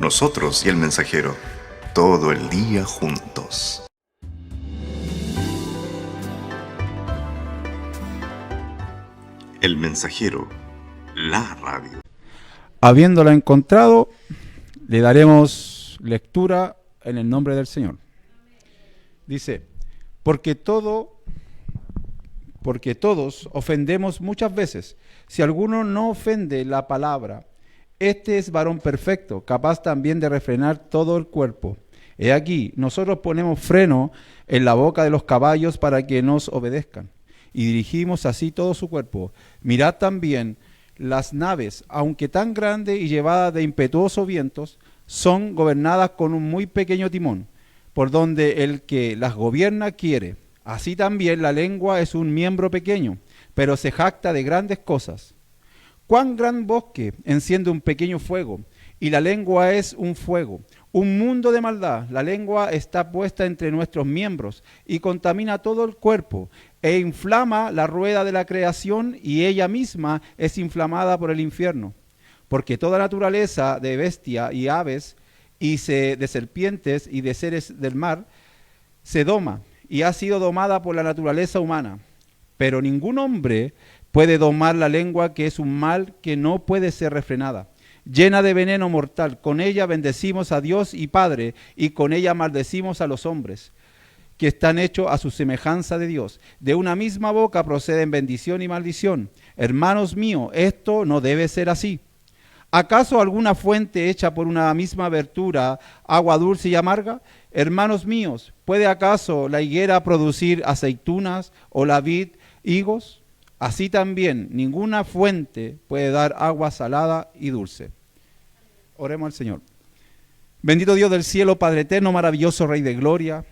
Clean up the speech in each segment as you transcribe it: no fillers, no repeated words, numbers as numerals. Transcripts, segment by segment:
Nosotros y el mensajero, todo el día juntos. El mensajero, la radio. Habiéndola encontrado, le daremos lectura en el nombre del Señor. Dice, porque todos ofendemos muchas veces. Si alguno no ofende la palabra, este es varón perfecto, capaz también de refrenar todo el cuerpo. He aquí, nosotros ponemos freno en la boca de los caballos para que nos obedezcan, y dirigimos así todo su cuerpo. Mirad también las naves, aunque tan grandes y llevadas de impetuosos vientos, son gobernadas con un muy pequeño timón, por donde el que las gobierna quiere. Así también la lengua es un miembro pequeño, pero se jacta de grandes cosas. Cuán gran bosque enciende un pequeño fuego, y la lengua es un fuego, un mundo de maldad. La lengua está puesta entre nuestros miembros y contamina todo el cuerpo, e inflama la rueda de la creación, y ella misma es inflamada por el infierno. Porque toda naturaleza de bestia y aves, y de serpientes y de seres del mar, se doma, y ha sido domada por la naturaleza humana. Pero ningún hombre puede domar la lengua, que es un mal que no puede ser refrenada, llena de veneno mortal. Con ella bendecimos a Dios y Padre, y con ella maldecimos a los hombres, que están hechos a su semejanza de Dios. De una misma boca proceden bendición y maldición. Hermanos míos, esto no debe ser así. ¿Acaso alguna fuente hecha por una misma abertura, agua dulce y amarga? Hermanos míos, ¿puede acaso la higuera producir aceitunas o la vid higos? Así también ninguna fuente puede dar agua salada y dulce. Oremos al Señor. Bendito Dios del cielo, Padre eterno, maravilloso Rey de gloria,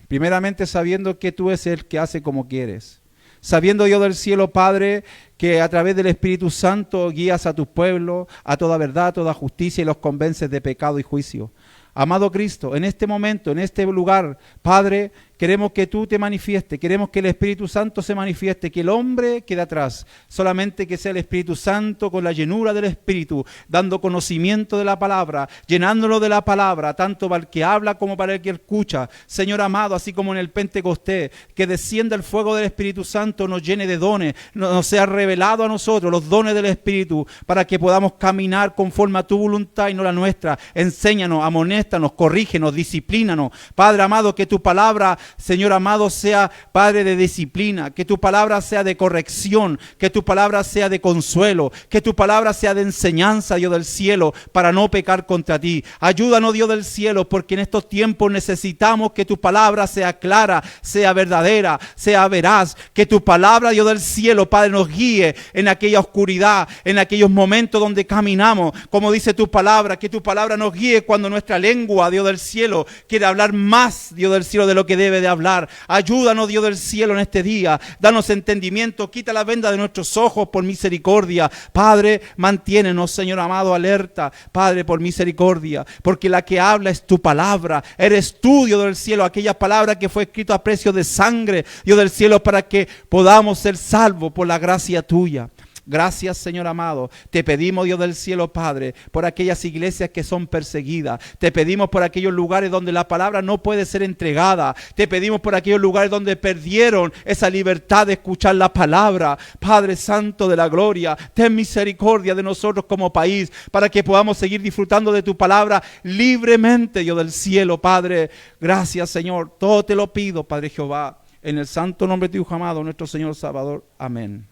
primeramente sabiendo que tú eres el que hace como quieres. Sabiendo, Dios del cielo, Padre, que a través del Espíritu Santo guías a tu pueblo a toda verdad, a toda justicia, y los convences de pecado y juicio. Amado Cristo, en este momento, en este lugar, Padre, queremos que tú te manifiestes, queremos que el Espíritu Santo se manifieste, que el hombre quede atrás, solamente que sea el Espíritu Santo con la llenura del Espíritu, dando conocimiento de la palabra, llenándolo de la palabra, tanto para el que habla como para el que escucha. Señor amado, así como en el Pentecostés, que descienda el fuego del Espíritu Santo, nos llene de dones, nos sea revelado a nosotros los dones del Espíritu, para que podamos caminar conforme a tu voluntad y no la nuestra. Enséñanos, amonéstanos, corrígenos, disciplínanos. Padre amado, que tu palabra, Señor amado, sea, Padre, de disciplina, que tu palabra sea de corrección, que tu palabra sea de consuelo, que tu palabra sea de enseñanza, Dios del cielo, para no pecar contra ti. Ayúdanos, Dios del cielo, porque en estos tiempos necesitamos que tu palabra sea clara, sea verdadera, sea veraz, que tu palabra, Dios del cielo, Padre, nos guíe en aquella oscuridad, en aquellos momentos donde caminamos, como dice tu palabra, que tu palabra nos guíe cuando nuestra lengua, Dios del cielo, quiere hablar más, Dios del cielo, de lo que debe de hablar. Ayúdanos, Dios del cielo, en este día. Danos entendimiento, quita la venda de nuestros ojos por misericordia. Padre, mantiénenos, Señor amado, alerta, Padre, por misericordia, porque la que habla es tu palabra. Eres tú, Dios del cielo, aquella palabra que fue escrita a precio de sangre, Dios del cielo, para que podamos ser salvos por la gracia tuya. Gracias, Señor amado. Te pedimos, Dios del cielo, Padre, por aquellas iglesias que son perseguidas. Te pedimos por aquellos lugares donde la palabra no puede ser entregada. Te pedimos por aquellos lugares donde perdieron esa libertad de escuchar la palabra. Padre Santo de la gloria, ten misericordia de nosotros como país, para que podamos seguir disfrutando de tu palabra libremente, Dios del cielo, Padre. Gracias, Señor. Todo te lo pido, Padre Jehová, en el santo nombre de tu Hijo amado, nuestro Señor Salvador. Amén.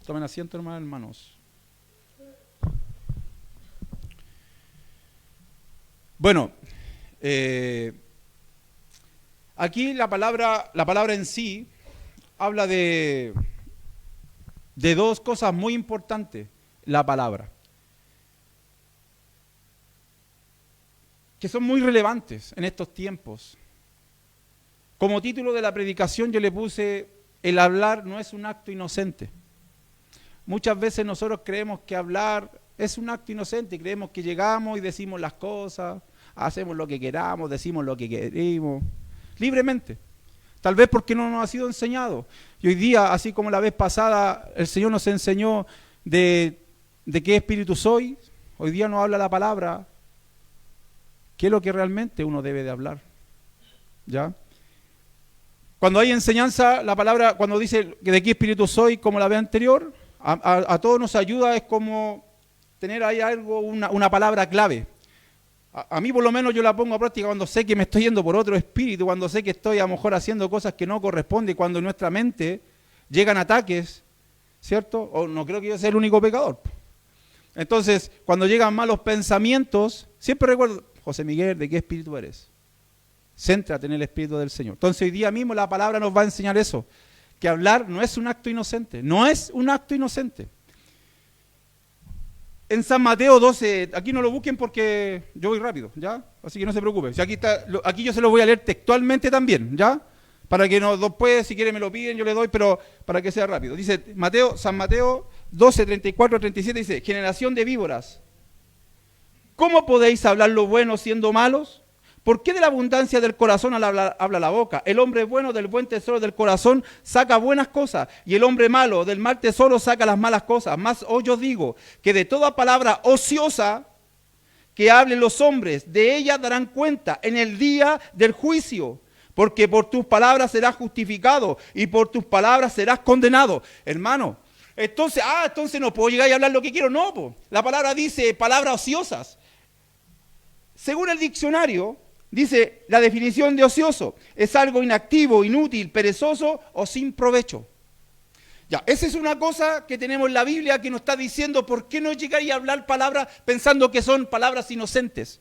Tomen asiento, hermanos. Bueno, aquí la palabra en sí habla de dos cosas muy importantes. La palabra, que son muy relevantes en estos tiempos. Como título de la predicación yo le puse: el hablar no es un acto inocente. Muchas veces nosotros creemos que hablar es un acto inocente, creemos que llegamos y decimos las cosas, hacemos lo que queramos, decimos lo que queremos, libremente. Tal vez porque no nos ha sido enseñado. Y hoy día, así como la vez pasada, el Señor nos enseñó de qué espíritu soy, hoy día nos habla la palabra qué es lo que realmente uno debe de hablar. ¿Ya? Cuando hay enseñanza, la palabra, cuando dice que de qué espíritu soy, como la vez anterior, a todos nos ayuda, es como tener ahí algo, una palabra clave. A mí por lo menos yo la pongo a práctica cuando sé que me estoy yendo por otro espíritu, cuando sé que estoy a lo mejor haciendo cosas que no corresponden, cuando en nuestra mente llegan ataques, ¿cierto? O no creo que yo sea el único pecador. Entonces, cuando llegan malos pensamientos, siempre recuerdo, José Miguel, ¿de qué espíritu eres? Céntrate en el espíritu del Señor. Entonces hoy día mismo la palabra nos va a enseñar eso, que hablar no es un acto inocente, no es un acto inocente. En San Mateo 12, aquí no lo busquen porque yo voy rápido, ¿ya? Así que no se preocupen. Si aquí está, aquí yo se lo voy a leer textualmente también, ¿ya? Para que no después, si quieren me lo piden, yo le doy, pero para que sea rápido. Dice San Mateo 12, 34, 37, dice, generación de víboras, ¿cómo podéis hablar lo bueno siendo malos? ¿Por qué de la abundancia del corazón habla la boca? El hombre bueno del buen tesoro del corazón saca buenas cosas, y el hombre malo del mal tesoro saca las malas cosas. Mas hoy yo digo que de toda palabra ociosa que hablen los hombres, de ella darán cuenta en el día del juicio. Porque por tus palabras serás justificado y por tus palabras serás condenado. Hermano, entonces no puedo llegar y hablar lo que quiero. No, po. La palabra dice palabras ociosas. Según el diccionario, dice la definición de ocioso: es algo inactivo, inútil, perezoso o sin provecho. Ya, esa es una cosa que tenemos en la Biblia que nos está diciendo por qué no llegar y hablar palabras pensando que son palabras inocentes.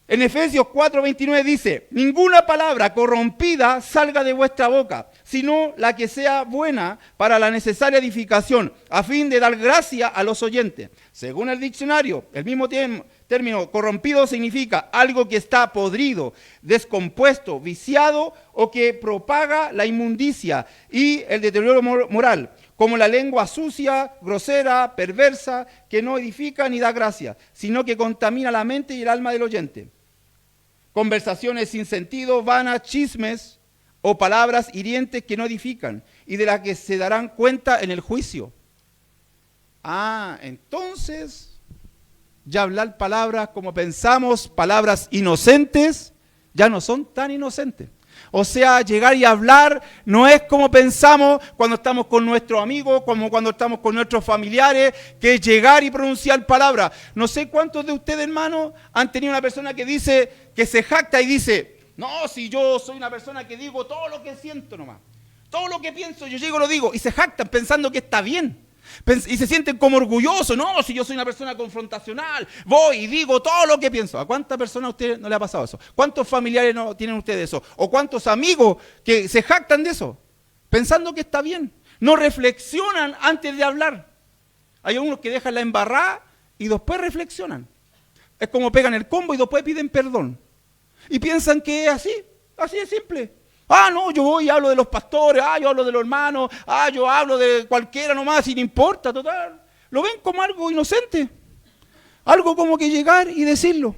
En Efesios 4:29 dice, ninguna palabra corrompida salga de vuestra boca, sino la que sea buena para la necesaria edificación, a fin de dar gracia a los oyentes. Según el diccionario, el mismo término corrompido significa algo que está podrido, descompuesto, viciado o que propaga la inmundicia y el deterioro moral, como la lengua sucia, grosera, perversa, que no edifica ni da gracia, sino que contamina la mente y el alma del oyente. Conversaciones sin sentido, vanas, chismes o palabras hirientes que no edifican y de las que se darán cuenta en el juicio. Entonces, ya hablar palabras como pensamos, palabras inocentes, ya no son tan inocentes. O sea, llegar y hablar no es como pensamos cuando estamos con nuestros amigos, como cuando estamos con nuestros familiares, que es llegar y pronunciar palabras. No sé cuántos de ustedes, hermanos, han tenido una persona que dice, que se jacta y dice, no, si yo soy una persona que digo todo lo que siento nomás, todo lo que pienso, yo llego y lo digo, y se jactan pensando que está bien. Y se sienten como orgullosos, no, si yo soy una persona confrontacional, voy y digo todo lo que pienso. ¿A cuántas personas a usted no le ha pasado eso? ¿Cuántos familiares no tienen ustedes eso? ¿O cuántos amigos que se jactan de eso? Pensando que está bien. No reflexionan antes de hablar. Hay unos que dejan la embarrada y después reflexionan. Es como pegan el combo y después piden perdón. Y piensan que es así de simple. No, yo voy y hablo de los pastores, yo hablo de los hermanos, yo hablo de cualquiera nomás y no importa, total. Lo ven como algo inocente, algo como que llegar y decirlo.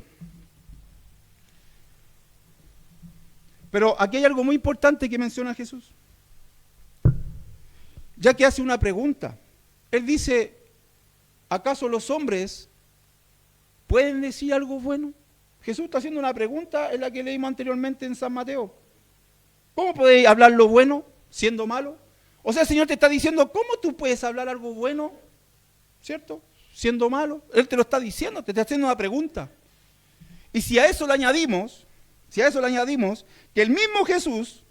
Pero aquí hay algo muy importante que menciona Jesús, ya que hace una pregunta. Él dice, ¿acaso los hombres pueden decir algo bueno? Jesús está haciendo una pregunta en la que leímos anteriormente en San Mateo. ¿Cómo podéis hablar lo bueno siendo malo? O sea, el Señor te está diciendo, ¿cómo tú puedes hablar algo bueno, cierto, siendo malo? Él te lo está diciendo, te está haciendo una pregunta. Y si a eso le añadimos que el mismo Jesús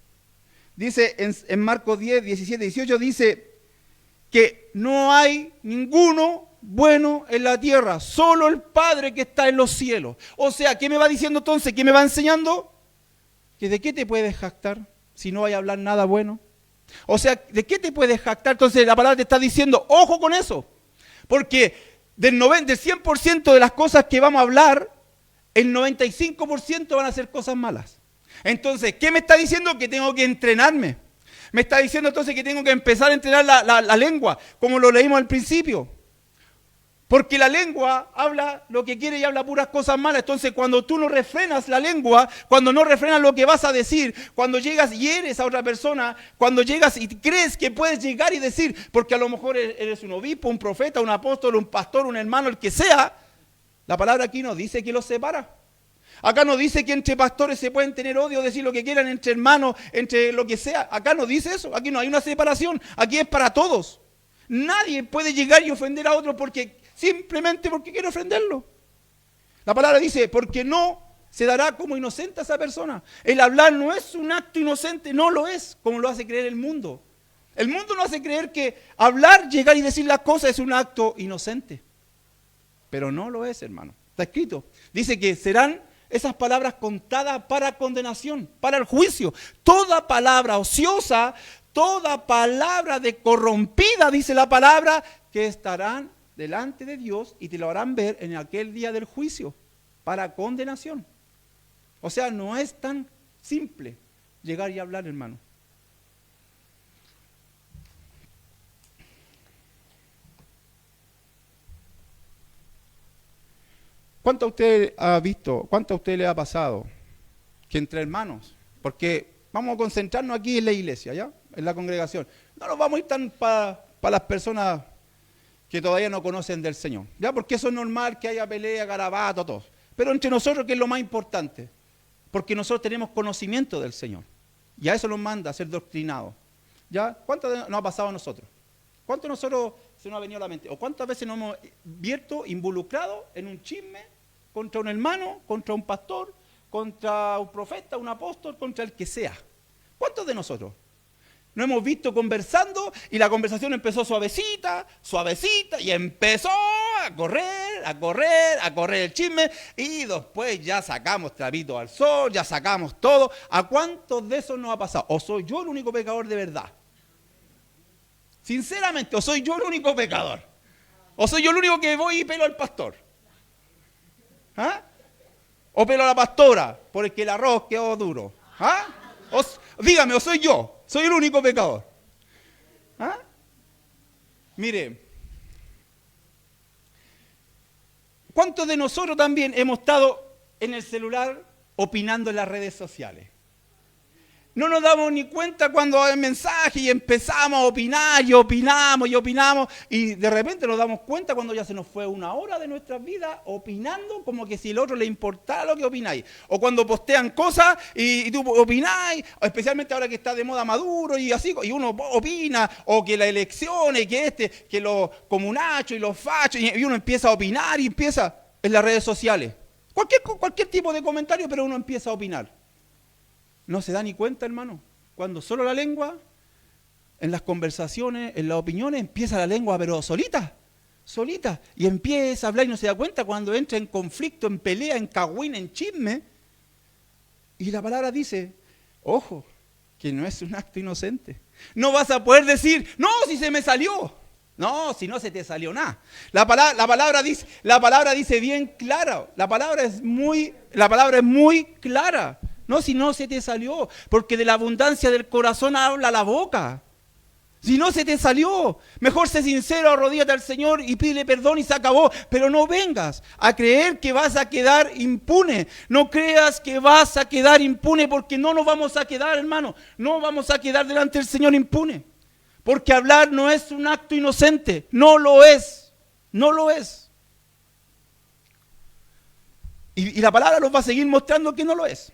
dice en Marcos 10, 17, 18, dice que no hay ninguno bueno en la tierra, solo el Padre que está en los cielos. O sea, ¿qué me va diciendo entonces? ¿Qué me va enseñando? ¿Que de qué te puedes jactar si no hay a hablar nada bueno? O sea, ¿de qué te puedes jactar? Entonces la palabra te está diciendo, ojo con eso. Porque del 100% de las cosas que vamos a hablar, el 95% van a ser cosas malas. Entonces, ¿qué me está diciendo? Que tengo que entrenarme. Me está diciendo entonces que tengo que empezar a entrenar la lengua, como lo leímos al principio. Porque la lengua habla lo que quiere y habla puras cosas malas. Entonces, cuando tú no refrenas la lengua, cuando no refrenas lo que vas a decir, cuando llegas y eres a otra persona, cuando llegas y crees que puedes llegar y decir, porque a lo mejor eres un obispo, un profeta, un apóstol, un pastor, un hermano, el que sea, la palabra aquí nos dice que los separa. Acá no dice que entre pastores se pueden tener odio, decir lo que quieran, entre hermanos, entre lo que sea. Acá no dice eso, aquí no hay una separación, aquí es para todos. Nadie puede llegar y ofender a otro simplemente porque quiere ofenderlo. La palabra dice, porque no se dará como inocente a esa persona. El hablar no es un acto inocente, no lo es, como lo hace creer el mundo. El mundo nos hace creer que hablar, llegar y decir las cosas es un acto inocente. Pero no lo es, hermano. Está escrito. Dice que serán esas palabras contadas para condenación, para el juicio. Toda palabra ociosa, toda palabra de corrompida, dice la palabra, que estarán delante de Dios y te lo harán ver en aquel día del juicio, para condenación. O sea, no es tan simple llegar y hablar, hermano. ¿Cuánto a usted ha visto, cuánto a usted le ha pasado que entre hermanos, porque vamos a concentrarnos aquí en la iglesia, ¿ya? En la congregación. No nos vamos a ir tan para las personas que todavía no conocen del Señor, ¿ya? Porque eso es normal que haya pelea, garabato, todo. Pero entre nosotros, que es lo más importante, porque nosotros tenemos conocimiento del Señor. Y a eso nos manda a ser doctrinados. ¿Ya? ¿Cuánto nos ha pasado a nosotros? ¿Cuánto a nosotros se nos ha venido a la mente? ¿O cuántas veces nos hemos visto involucrados en un chisme contra un hermano, contra un pastor, contra un profeta, un apóstol, contra el que sea? ¿Cuántos de nosotros nos hemos visto conversando y la conversación empezó suavecita, suavecita y empezó a correr el chisme y después ya sacamos trapito al sol, ya sacamos todo? ¿A cuántos de esos nos ha pasado? ¿O soy yo el único pecador de verdad? Sinceramente, ¿o soy yo el único pecador? ¿O soy yo el único que voy y pelo al pastor? ¿Ah? ¿O pelo a la pastora porque el arroz quedó duro? ¿Ah? Dígame, ¿o soy yo? ¿Soy el único pecador? ¿Ah? Mire, ¿cuántos de nosotros también hemos estado en el celular opinando en las redes sociales? No nos damos ni cuenta cuando hay mensaje y empezamos a opinar y opinamos y de repente nos damos cuenta cuando ya se nos fue una hora de nuestras vidas opinando como que si el otro le importara lo que opináis. O cuando postean cosas y tú opináis, especialmente ahora que está de moda Maduro y así, y uno opina, o que las elecciones, que los comunachos y los fachos, y uno empieza a opinar y empieza en las redes sociales. Cualquier tipo de comentario, pero uno empieza a opinar. No se da ni cuenta, hermano, cuando solo la lengua, en las conversaciones, en las opiniones, empieza la lengua, pero solita, y empieza a hablar y no se da cuenta cuando entra en conflicto, en pelea, en cagüín, en chisme. Y la palabra dice, ojo, que no es un acto inocente. No vas a poder decir, no, si se me salió. No, si no se te salió nada. La palabra dice bien clara, la palabra es muy clara. No, si no se te salió, porque de la abundancia del corazón habla la boca. Si no se te salió, mejor sé sincero, arrodíllate al Señor y pídele perdón y se acabó. Pero no vengas a creer que vas a quedar impune. No creas que vas a quedar impune, porque no nos vamos a quedar, hermano. No vamos a quedar delante del Señor impune. Porque hablar no es un acto inocente. No lo es. No lo es. Y la palabra nos va a seguir mostrando que no lo es.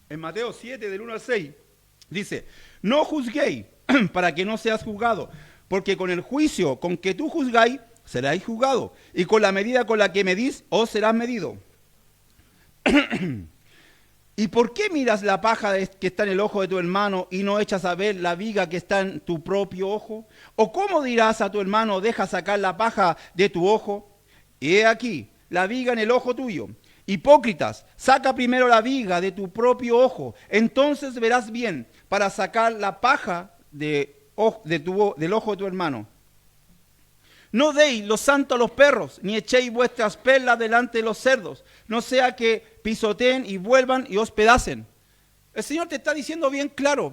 En Mateo 7, del 1 al 6, dice, no juzguéis para que no seas juzgado, porque con el juicio con que tú juzgáis, seráis juzgados, y con la medida con la que medís, os serás medido. ¿Y por qué miras la paja que está en el ojo de tu hermano y no echas a ver la viga que está en tu propio ojo? ¿O cómo dirás a tu hermano, deja sacar la paja de tu ojo? Y he aquí, la viga en el ojo tuyo. Hipócritas, saca primero la viga de tu propio ojo, entonces verás bien para sacar la paja del ojo de tu hermano. No deis lo santo a los perros, ni echéis vuestras perlas delante de los cerdos, no sea que pisoteen y vuelvan y os pedacen. El Señor te está diciendo bien claro,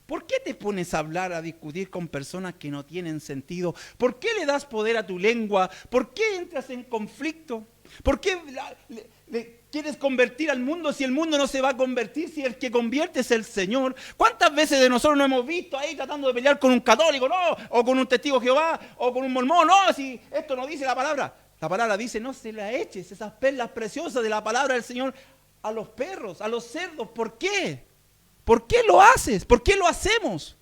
¿por qué te pones a hablar, a discutir con personas que no tienen sentido? ¿Por qué le das poder a tu lengua? ¿Por qué entras en conflicto? ¿Por qué quieres convertir al mundo si el mundo no se va a convertir, si el que convierte es el Señor? ¿Cuántas veces de nosotros nos hemos visto ahí tratando de pelear con un católico, no? O con un testigo de Jehová, o con un mormón, no, si esto no dice la palabra. La palabra dice, no se la eches, esas perlas preciosas de la palabra del Señor, a los perros, a los cerdos. ¿Por qué? ¿Por qué lo haces? ¿Por qué lo hacemos?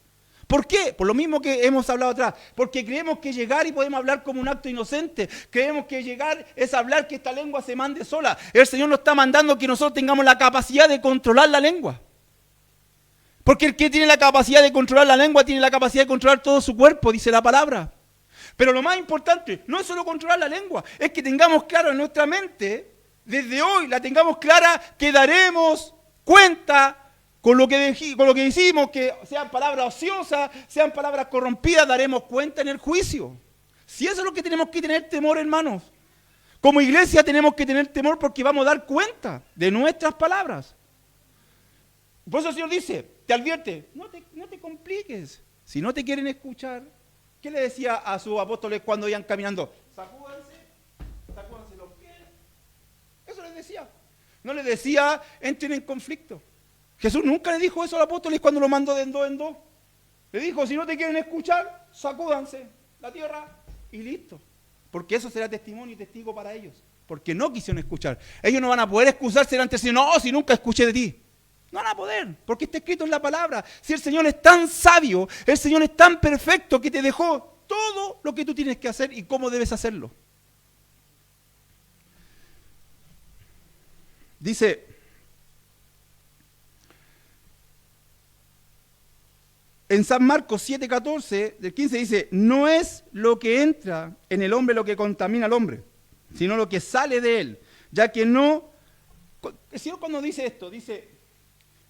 ¿Por qué? Por lo mismo que hemos hablado atrás. Porque creemos que llegar y podemos hablar como un acto inocente. Creemos que llegar es hablar que esta lengua se mande sola. El Señor nos está mandando que nosotros tengamos la capacidad de controlar la lengua. Porque el que tiene la capacidad de controlar la lengua tiene la capacidad de controlar todo su cuerpo, dice la palabra. Pero lo más importante no es solo controlar la lengua, es que tengamos claro en nuestra mente, desde hoy la tengamos clara, que daremos cuenta con lo que hicimos, que sean palabras ociosas, sean palabras corrompidas, daremos cuenta en el juicio. Si eso es lo que tenemos que tener temor, hermanos. Como iglesia tenemos que tener temor porque vamos a dar cuenta de nuestras palabras. Por eso el Señor dice, te advierte, no te compliques. Si no te quieren escuchar, ¿qué le decía a sus apóstoles cuando iban caminando? Sacúdanse los pies. Eso les decía. No les decía, entren en conflicto. Jesús nunca le dijo eso a los apóstoles cuando lo mandó de en dos en dos. Le dijo, si no te quieren escuchar, sacúdanse la tierra y listo. Porque eso será testimonio y testigo para ellos. Porque no quisieron escuchar. Ellos no van a poder excusarse delante del Señor. No, si nunca escuché de ti. No van a poder, porque está escrito en la palabra. Si el Señor es tan sabio, el Señor es tan perfecto que te dejó todo lo que tú tienes que hacer y cómo debes hacerlo. Dice, en San Marcos 7:14, del 15 dice, no es lo que entra en el hombre lo que contamina al hombre, sino lo que sale de él, ya que no... El Señor cuando dice esto, dice...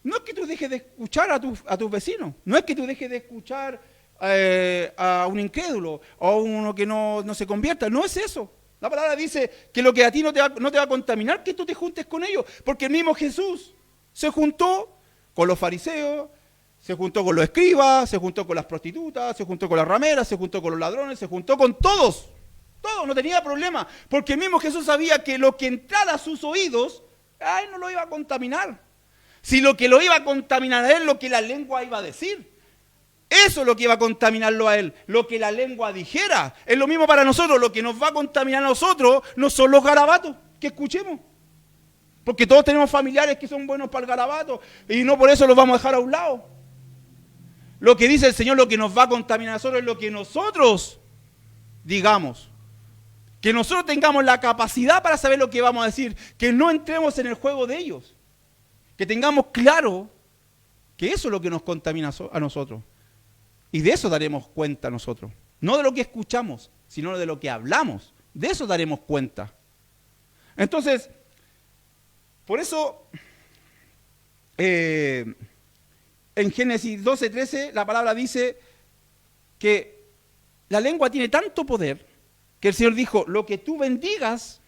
No es que tú dejes de escuchar a tus vecinos, no es que tú dejes de escuchar a un incrédulo o a uno que no se convierta, no es eso. La palabra dice que lo que a ti no te va a contaminar, que tú te juntes con ellos, porque el mismo Jesús se juntó con los fariseos, se juntó con los escribas, se juntó con las prostitutas, se juntó con las rameras, se juntó con los ladrones, se juntó con todos, no tenía problema, porque el mismo Jesús sabía que lo que entrara a sus oídos, a él no lo iba a contaminar. Si lo que lo iba a contaminar a él, lo que la lengua iba a decir. Eso es lo que iba a contaminarlo a él, lo que la lengua dijera. Es lo mismo para nosotros, lo que nos va a contaminar a nosotros no son los garabatos que escuchemos. Porque todos tenemos familiares que son buenos para el garabato y no por eso los vamos a dejar a un lado. Lo que dice el Señor, lo que nos va a contaminar a nosotros es lo que nosotros digamos. Que nosotros tengamos la capacidad para saber lo que vamos a decir, que no entremos en el juego de ellos. Que tengamos claro que eso es lo que nos contamina a nosotros. Y de eso daremos cuenta nosotros. No de lo que escuchamos, sino de lo que hablamos. De eso daremos cuenta. Entonces, por eso, en Génesis 12:13, la palabra dice que la lengua tiene tanto poder que el Señor dijo, lo que tú bendigas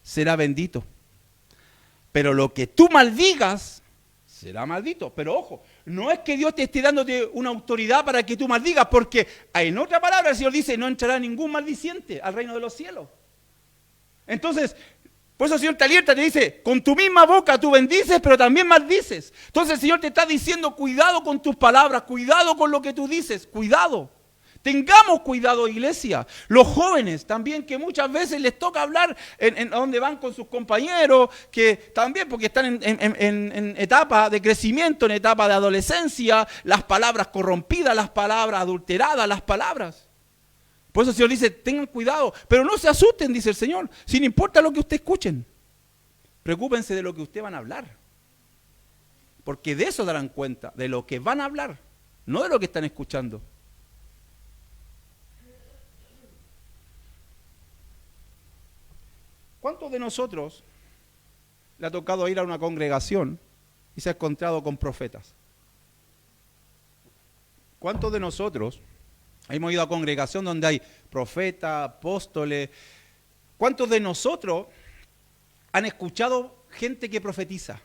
será bendito. Pero lo que tú maldigas será maldito. Pero ojo, no es que Dios te esté dándote una autoridad para que tú maldigas, porque en otra palabra el Señor dice, no entrará ningún maldiciente al reino de los cielos. Entonces, por eso el Señor te alerta, te dice, con tu misma boca tú bendices, pero también maldices. Entonces el Señor te está diciendo, cuidado con tus palabras, cuidado con lo que tú dices, cuidado. Tengamos cuidado, iglesia. Los jóvenes también, que muchas veces les toca hablar en donde van con sus compañeros, que también porque están en etapa de crecimiento, en etapa de adolescencia, las palabras corrompidas, las palabras adulteradas, las palabras. Por eso el Señor dice, tengan cuidado, pero no se asusten, dice el Señor, sin importa lo que ustedes escuchen. Preocúpense de lo que ustedes van a hablar, porque de eso darán cuenta, de lo que van a hablar, no de lo que están escuchando. ¿Cuántos de nosotros le ha tocado ir a una congregación y se ha encontrado con profetas? ¿Cuántos de nosotros hemos ido a congregación donde hay profetas, apóstoles? ¿Cuántos de nosotros han escuchado gente que profetiza?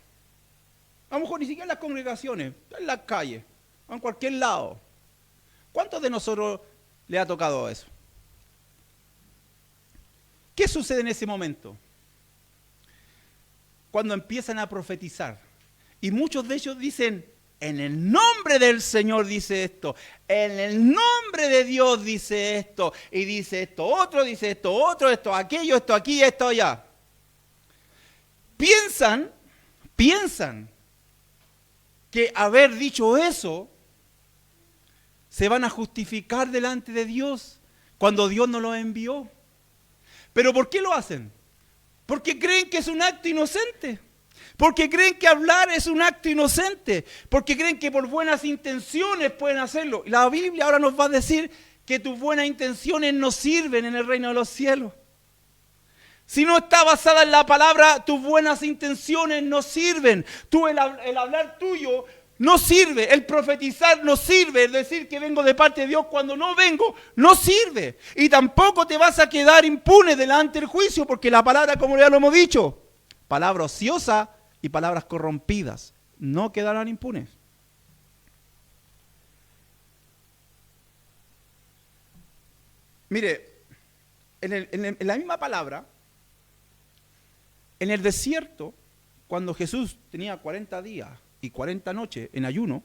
A lo mejor ni siquiera en las congregaciones, en las calles, o en cualquier lado. ¿Cuántos de nosotros le ha tocado eso? ¿Qué sucede en ese momento? cuando empiezan a profetizar. Y muchos de ellos dicen, en el nombre del Señor dice esto, en el nombre de Dios dice esto, y dice esto otro, esto aquello, esto aquí, esto allá. Piensan que haber dicho eso se van a justificar delante de Dios cuando Dios no los envió. ¿Pero por qué lo hacen? Porque creen que es un acto inocente. Porque creen que hablar es un acto inocente. Porque creen que por buenas intenciones pueden hacerlo. Y la Biblia ahora nos va a decir que tus buenas intenciones no sirven en el reino de los cielos. Si no está basada en la palabra, tus buenas intenciones no sirven. El hablar tuyo no sirve. El profetizar no sirve. El decir que vengo de parte de Dios cuando no vengo, no sirve. Y tampoco te vas a quedar impune delante del juicio, porque la palabra, como ya lo hemos dicho, palabra ociosa y palabras corrompidas no quedarán impunes. Mire, en la misma palabra, en el desierto, cuando Jesús tenía 40 días y 40 noches en ayuno,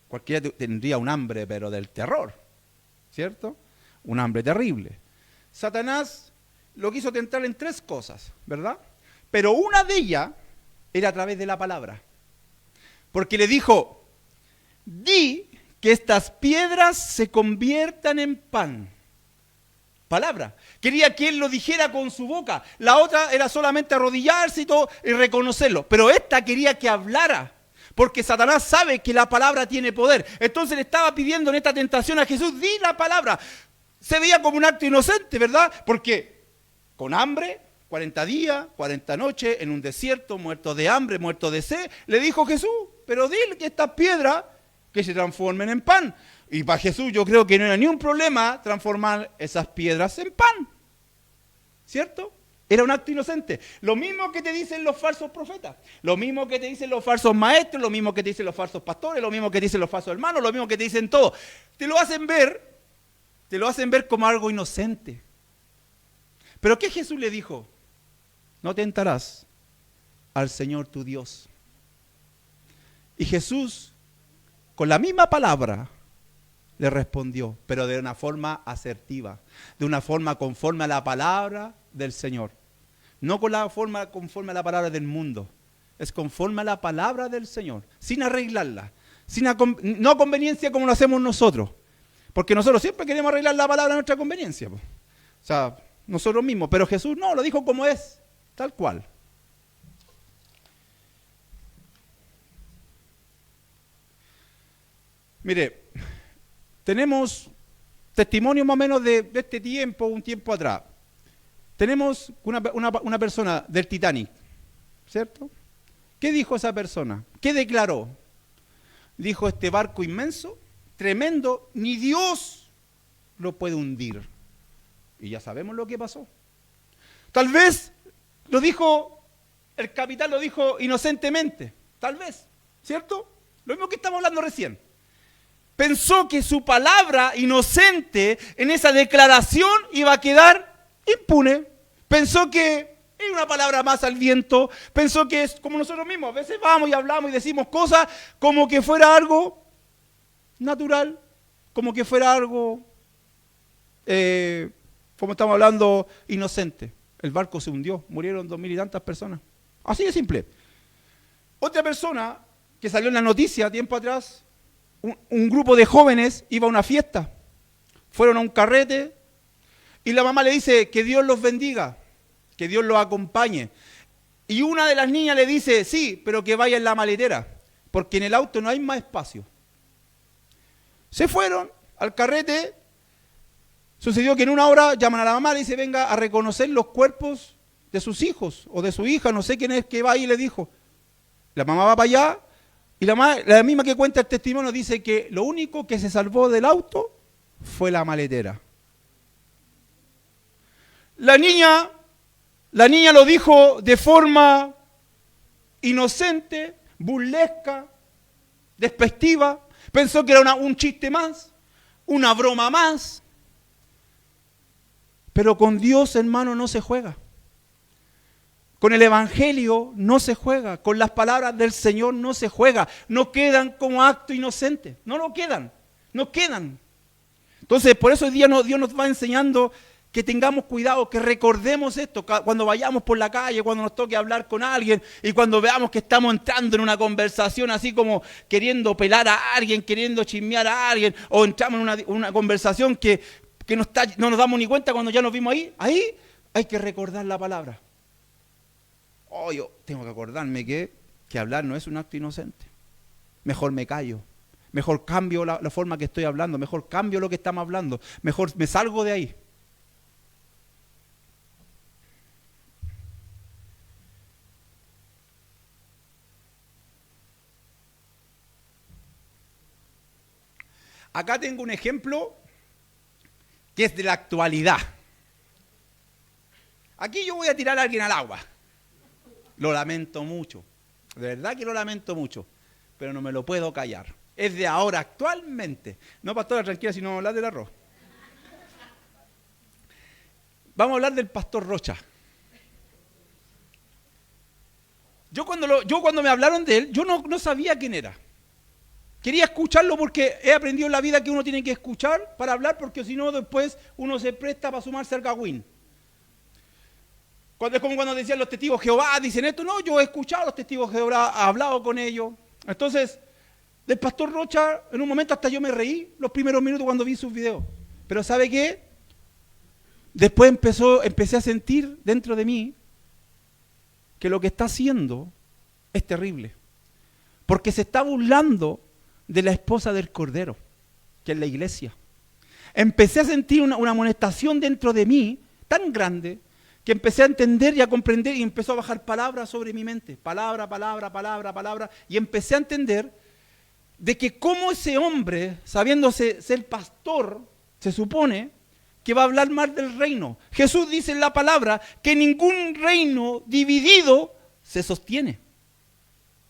cualquiera tendría un hambre, pero del terror, ¿cierto? Un hambre terrible. Satanás lo quiso tentar en 3 cosas, ¿verdad? Pero una de ellas era a través de la palabra. Porque le dijo, di que estas piedras se conviertan en pan. Palabra. Quería que él lo dijera con su boca. La otra era solamente arrodillarse y todo y reconocerlo. Pero esta quería que hablara. Porque Satanás sabe que la palabra tiene poder. Entonces le estaba pidiendo en esta tentación a Jesús, di la palabra. Se veía como un acto inocente, ¿verdad? Porque con hambre, 40 días, 40 noches, en un desierto, muerto de hambre, muerto de sed, le dijo Jesús, pero dile que estas piedras que se transformen en pan. Y para Jesús yo creo que no era ni un problema transformar esas piedras en pan. ¿Cierto? Era un acto inocente. Lo mismo que te dicen los falsos profetas, lo mismo que te dicen los falsos maestros, lo mismo que te dicen los falsos pastores, lo mismo que te dicen los falsos hermanos, lo mismo que te dicen todo. Te lo hacen ver como algo inocente. Pero ¿qué Jesús le dijo? No tentarás al Señor tu Dios. Y Jesús, con la misma palabra, le respondió, pero de una forma asertiva, de una forma conforme a la palabra del Señor. No con la forma conforme a la palabra del mundo, es conforme a la palabra del Señor, sin arreglarla, no a conveniencia como lo hacemos nosotros, porque nosotros siempre queremos arreglar la palabra a nuestra conveniencia. O sea, nosotros mismos, pero Jesús no, lo dijo como es, tal cual. Mire, tenemos testimonio más o menos de este tiempo, un tiempo atrás. Tenemos una persona del Titanic, ¿cierto? ¿Qué dijo esa persona? ¿Qué declaró? Dijo, este barco inmenso, tremendo, ni Dios lo puede hundir. Y ya sabemos lo que pasó. Tal vez lo dijo, el capitán lo dijo inocentemente, tal vez, ¿cierto? Lo mismo que estamos hablando recién. Pensó que su palabra inocente en esa declaración iba a quedar impune. Pensó que era una palabra más al viento. Pensó que es como nosotros mismos. A veces vamos y hablamos y decimos cosas como que fuera algo natural, como que fuera algo, como estamos hablando, inocente. El barco se hundió, murieron 2000 y tantas personas. Así de simple. Otra persona que salió en la noticia tiempo atrás, un grupo de jóvenes iba a una fiesta, fueron a un carrete y la mamá le dice que Dios los bendiga, que Dios los acompañe. Y una de las niñas le dice, sí, pero que vaya en la maletera, porque en el auto no hay más espacio. Se fueron al carrete, sucedió que en una hora llaman a la mamá, le dice, venga a reconocer los cuerpos de sus hijos o de su hija, no sé quién es que va ahí, le dijo. La mamá va para allá. Y la misma que cuenta el testimonio dice que lo único que se salvó del auto fue la maletera. La niña lo dijo de forma inocente, burlesca, despectiva. Pensó que era un chiste más, una broma más. Pero con Dios, hermano, no se juega. Con el Evangelio no se juega, con las palabras del Señor no se juega, no quedan como acto inocente, no lo quedan, no quedan. Entonces, por eso hoy día Dios nos va enseñando que tengamos cuidado, que recordemos esto, cuando vayamos por la calle, cuando nos toque hablar con alguien y cuando veamos que estamos entrando en una conversación así como queriendo pelar a alguien, queriendo chismear a alguien, o entramos en una conversación que no nos damos ni cuenta cuando ya nos vimos ahí hay que recordar la palabra. Yo tengo que acordarme que hablar no es un acto inocente. Mejor me callo. Mejor cambio la forma que estoy hablando. Mejor cambio lo que estamos hablando. Mejor me salgo de ahí. Acá tengo un ejemplo que es de la actualidad. Aquí yo voy a tirar a alguien al agua. Lo lamento mucho. De verdad que lo lamento mucho. Pero no me lo puedo callar. Es de ahora, actualmente. No, pastora, tranquila, si no vamos a hablar del arroz. Vamos a hablar del pastor Rocha. Yo cuando me hablaron de él, yo no sabía quién era. Quería escucharlo porque he aprendido en la vida que uno tiene que escuchar para hablar, porque si no después uno se presta para sumarse al cagüín. Es como cuando decían los testigos de Jehová, dicen esto. No, yo he escuchado a los testigos de Jehová, he hablado con ellos. Entonces, del pastor Rocha, en un momento hasta yo me reí los primeros minutos cuando vi sus videos. Pero ¿sabe qué? Después empecé a sentir dentro de mí que lo que está haciendo es terrible. Porque se está burlando de la esposa del Cordero, que es la iglesia. Empecé a sentir una amonestación dentro de mí tan grande que empecé a entender y a comprender y empezó a bajar palabras sobre mi mente. Palabra, y empecé a entender de que cómo ese hombre, sabiéndose ser pastor, se supone que va a hablar mal del reino. Jesús dice en la palabra que ningún reino dividido se sostiene.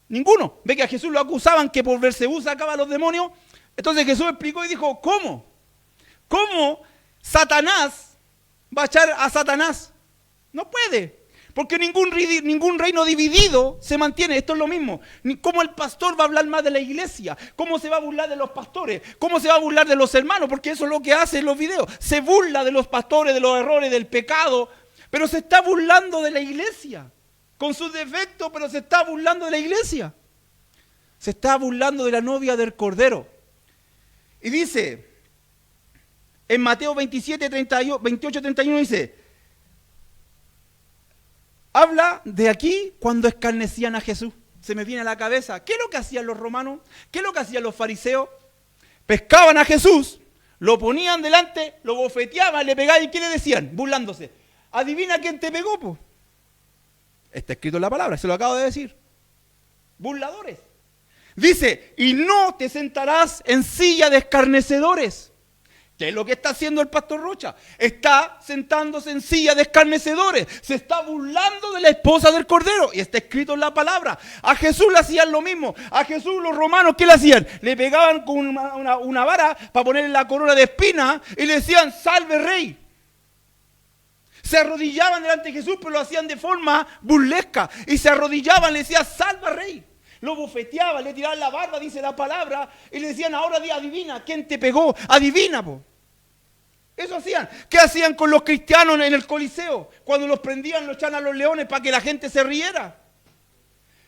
Ninguno. Ve que a Jesús lo acusaban que por Beelzebú sacaba a los demonios. Entonces Jesús explicó y dijo, ¿cómo? ¿Cómo Satanás va a echar a Satanás? No puede. Porque ningún reino dividido se mantiene. Esto es lo mismo. ¿Cómo el pastor va a hablar más de la iglesia? ¿Cómo se va a burlar de los pastores? ¿Cómo se va a burlar de los hermanos? Porque eso es lo que hace en los videos. Se burla de los pastores, de los errores, del pecado. Pero se está burlando de la iglesia. Con sus defectos, pero se está burlando de la iglesia. Se está burlando de la novia del Cordero. Y dice, en Mateo 27, 28, 31 dice, habla de aquí cuando escarnecían a Jesús. Se me viene a la cabeza, ¿qué es lo que hacían los romanos? ¿Qué es lo que hacían los fariseos? Pescaban a Jesús, lo ponían delante, lo bofeteaban, le pegaban y ¿qué le decían? Burlándose. ¿Adivina quién te pegó, po? Está escrito en la palabra, se lo acabo de decir. Burladores. Dice, y no te sentarás en silla de escarnecedores. ¿Qué es lo que está haciendo el pastor Rocha? Está sentándose en silla de escarnecedores. Se está burlando de la esposa del Cordero. Y está escrito en la palabra. A Jesús le hacían lo mismo. A Jesús los romanos, ¿qué le hacían? Le pegaban con una vara para ponerle la corona de espinas y le decían, salve rey. Se arrodillaban delante de Jesús, pero lo hacían de forma burlesca. Y se arrodillaban, le decían, salva rey. Lo bofeteaban, le tiraban la barba, dice la palabra, y le decían, ahora adivina, ¿quién te pegó? Adivina, po. Eso hacían. ¿Qué hacían con los cristianos en el Coliseo? Cuando los prendían, los echaban a los leones para que la gente se riera.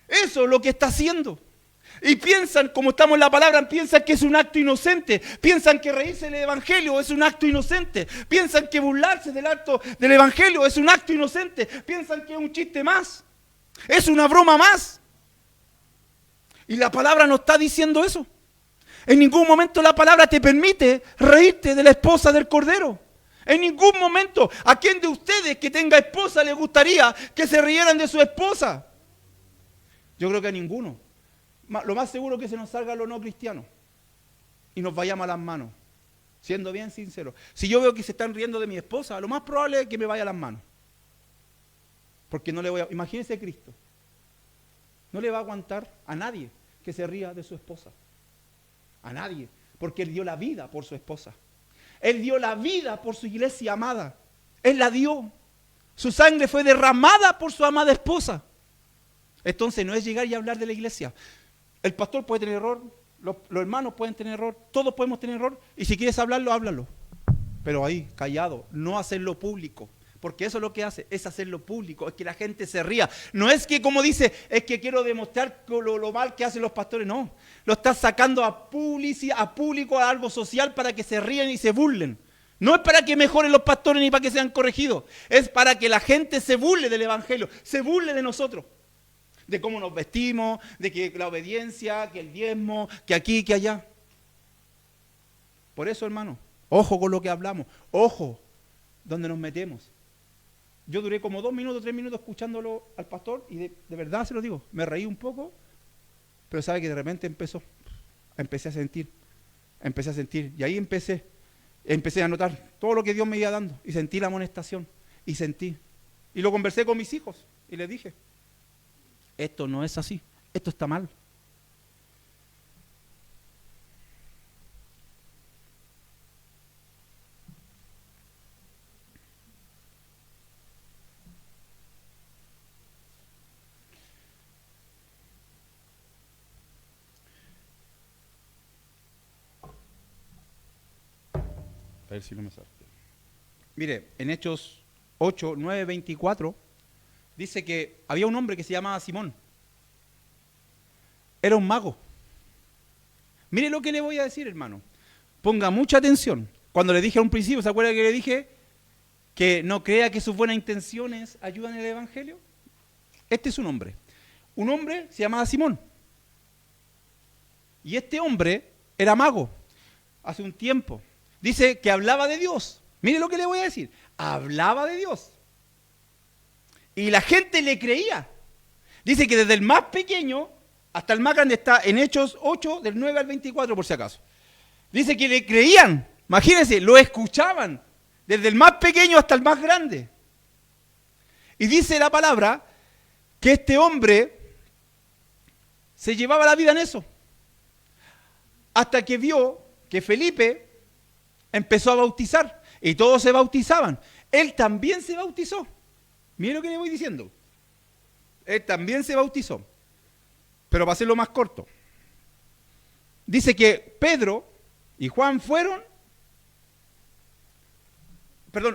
Eso es lo que está haciendo. Y piensan, como estamos en la palabra, piensan que es un acto inocente. Piensan que reírse del evangelio es un acto inocente. Piensan que burlarse del acto del evangelio es un acto inocente. Piensan que es un chiste más. Es una broma más. Y la palabra no está diciendo eso. En ningún momento la palabra te permite reírte de la esposa del Cordero. En ningún momento. ¿A quién de ustedes que tenga esposa le gustaría que se rieran de su esposa? Yo creo que a ninguno. Lo más seguro es que se nos salga lo no cristiano y nos vayamos a las manos, siendo bien sinceros. Si yo veo que se están riendo de mi esposa, lo más probable es que me vaya a las manos. Porque no le voy a... Imagínense Cristo. No le va a aguantar a nadie que se ría de su esposa. A nadie. Porque Él dio la vida por su esposa. Él dio la vida por su iglesia amada. Él la dio. Su sangre fue derramada por su amada esposa. Entonces no es llegar y hablar de la iglesia. El pastor puede tener error, los hermanos pueden tener error, todos podemos tener error. Y si quieres hablarlo, háblalo. Pero ahí, callado, no hacerlo público. Porque eso es lo que hace, es hacerlo público, es que la gente se ría. No es que, como dice, es que quiero demostrar lo mal que hacen los pastores, no. Lo estás sacando a público, a algo social para que se ríen y se burlen. No es para que mejoren los pastores ni para que sean corregidos. Es para que la gente se burle del evangelio, se burle de nosotros. De cómo nos vestimos, de que la obediencia, que el diezmo, que aquí, que allá. Por eso, hermano, ojo con lo que hablamos, ojo donde nos metemos. Yo duré como 2 minutos, 3 minutos escuchándolo al pastor y de verdad se lo digo, me reí un poco, pero sabe que de repente empecé a sentir y ahí empecé a notar todo lo que Dios me iba dando y sentí la amonestación y lo conversé con mis hijos y les dije, esto no es así, esto está mal. A ver si no me sale. Mire, en Hechos 8, 9, 24, dice que había un hombre que se llamaba Simón. Era un mago. Mire lo que le voy a decir, hermano. Ponga mucha atención. Cuando le dije a un principio, ¿se acuerda que le dije que no crea que sus buenas intenciones ayudan en el evangelio? Este es un hombre. Un hombre se llamaba Simón. Y este hombre era mago. Hace un tiempo. Dice que hablaba de Dios. Mire lo que le voy a decir. Hablaba de Dios. Y la gente le creía. Dice que desde el más pequeño hasta el más grande, está en Hechos 8, del 9 al 24, por si acaso. Dice que le creían. Imagínense, lo escuchaban. Desde el más pequeño hasta el más grande. Y dice la palabra que este hombre se llevaba la vida en eso. Hasta que vio que Felipe empezó a bautizar y todos se bautizaban. Él también se bautizó. Mire lo que le voy diciendo. Él también se bautizó. Pero para hacerlo más corto. Dice que Pedro y Juan